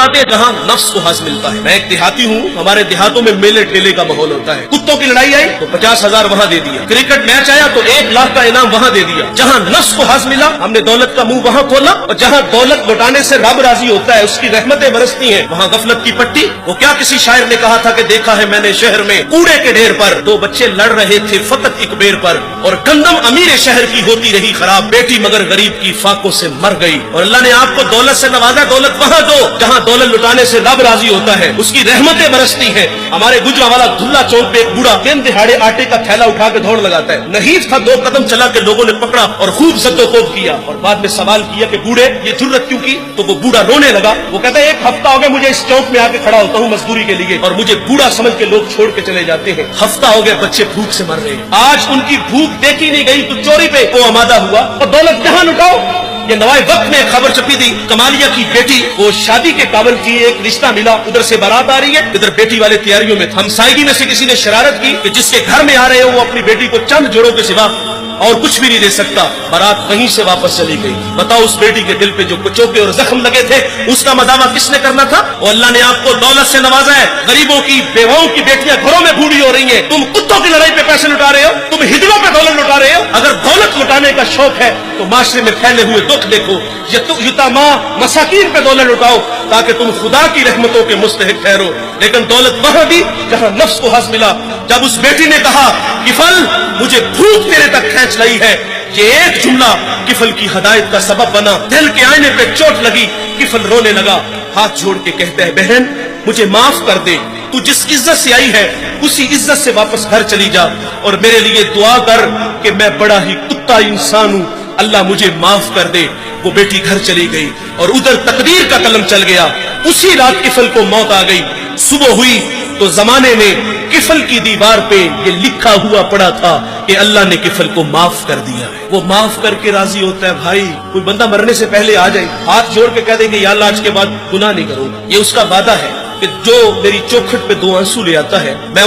لوٹاتے جہاں نفس کو حاصل ملتا ہے. میں ایک دیہاتی ہوں, ہمارے دیہاتوں میں میلے ٹھیلے کا ماحول ہوتا ہے. کتوں کی لڑائی آئی تو 50,000 وہاں دے دیا, کرکٹ میچ آیا تو 1 لاکھ کا انعام وہاں دے دیا. جہاں نفس کو حاصل ملا ہم نے دولت کا منہ وہاں کھولا, اور جہاں دولت لوٹانے سے رب راضی ہوتا ہے, اس کی رحمتیں برستی ہیں, وہاں غفلت کی پٹی. وہ کیا کسی شاعر نے کہا تھا کہ دیکھا ہے میں نے شہر میں کوڑے کے ڈھیر پر 2 بچے لڑ رہے تھے فقط ایک بیر پر, اور گندم امیر شہر کی ہوتی رہی خراب, بیٹی مگر غریب کی فاقوں سے مر گئی. اور اللہ نے آپ کو دولت سے نوازا, دولت وہاں دو جہاں دولت لٹانے سے رب راضی ہوتا ہے, اس کی رحمتیں برستی ہیں. ہمارے گجرانوالہ دھلا چوک پہ ایک بوڑھا دن دہاڑے آٹے کا تھیلا اٹھا کے دوڑ لگاتا ہے. نحیف تھا, 2 قدم چلا کے لوگوں نے پکڑا اور خوب زد و خوب کیا, اور بعد میں سوال کیا کہ بوڑھے یہ جرت کیوں کی؟ تو وہ بوڑھا رونے لگا. وہ کہتا ہے 1 ہفتہ ہو گیا مجھے اس چوک میں آ کے کھڑا ہوتا ہوں مزدوری کے لیے, اور مجھے بوڑھا سمجھ کے لوگ چھوڑ کے چلے جاتے ہیں. ہفتہ ہو گیا بچے بھوک سے مر رہے ہیں. آج ان کی بھوک دیکھی نہیں گئی تو چوری پہ وہ آمادہ ہوا, اور دولت کہاں لٹاؤ. یہ نوائے وقت میں خبر چھپی تھی, کمالیہ کی بیٹی وہ شادی کے قابل تھی, ایک رشتہ ملا, ادھر سے بارات آ رہی ہے, ادھر بیٹی والے تیاریوں میں. ہمسائیگی میں سے کسی نے شرارت کی کہ جس کے گھر میں آ رہے ہو وہ اپنی بیٹی کو چند جوڑوں کے سوا اور کچھ بھی نہیں دے سکتا. بارات وہیں سے واپس چلی گئی. بتاؤ اس بیٹی کے دل پہ جو کچوکے اور زخم لگے تھے اس کا مداوع کس نے کرنا تھا؟ اور اللہ نے آپ کو دولت سے نوازا ہے. غریبوں کی بیواؤں کی بیٹیاں گھروں میں بوڑھی ہو رہی ہیں, تم کتوں کی لڑائی پہ پیسے لٹا رہے ہو, تم ہجڑوں پہ دولت لٹا رہے ہو. اگر دولت لٹانے کا شوق ہے تو معاشرے میں پھیلے ہوئے دکھ دیکھو, یتاما مساکین پہ دولت لٹاؤ تاکہ تم خدا کی رحمتوں کے مستحق ٹھہرو. لیکن دولت وہاں دی جہاں نفس کو حاصل ملا. جب اس بیٹی نے کہا کفل مجھے بھوک تیرے تک کھینچ لائی ہے, یہ ایک جملہ کفل کی ہدایت کا سبب بنا. دل کے آئینے پہ چوٹ لگی, کفل رونے لگا, ہاتھ جوڑ کے کہتا ہے بہن مجھے معاف کر دے, تو جس عزت سے آئی ہے اسی عزت سے واپس گھر چلی جا, اور میرے لیے دعا کر کہ میں بڑا ہی کتا انسان ہوں, اللہ مجھے معاف کر دے. وہ بیٹی گھر چلی گئی اور ادھر تقدیر کا قلم چل گیا. اسی رات کفل کو موت آ گئی. صبح ہوئی تو زمانے میں کفل کی دیوار پہ یہ لکھا ہوا پڑا تھا کہ اللہ نے کفل کو معاف کر دیا ہے. وہ معاف کر کے راضی ہوتا ہے. بھائی کوئی بندہ مرنے سے پہلے آ جائے, ہاتھ جوڑ کے کہہ دے کہ یا اللہ آج کے بعد گناہ نہیں کروں, یہ اس کا وعدہ ہے کہ جو میری چوکھٹ پہ 2 آنسو لے آتا ہے میں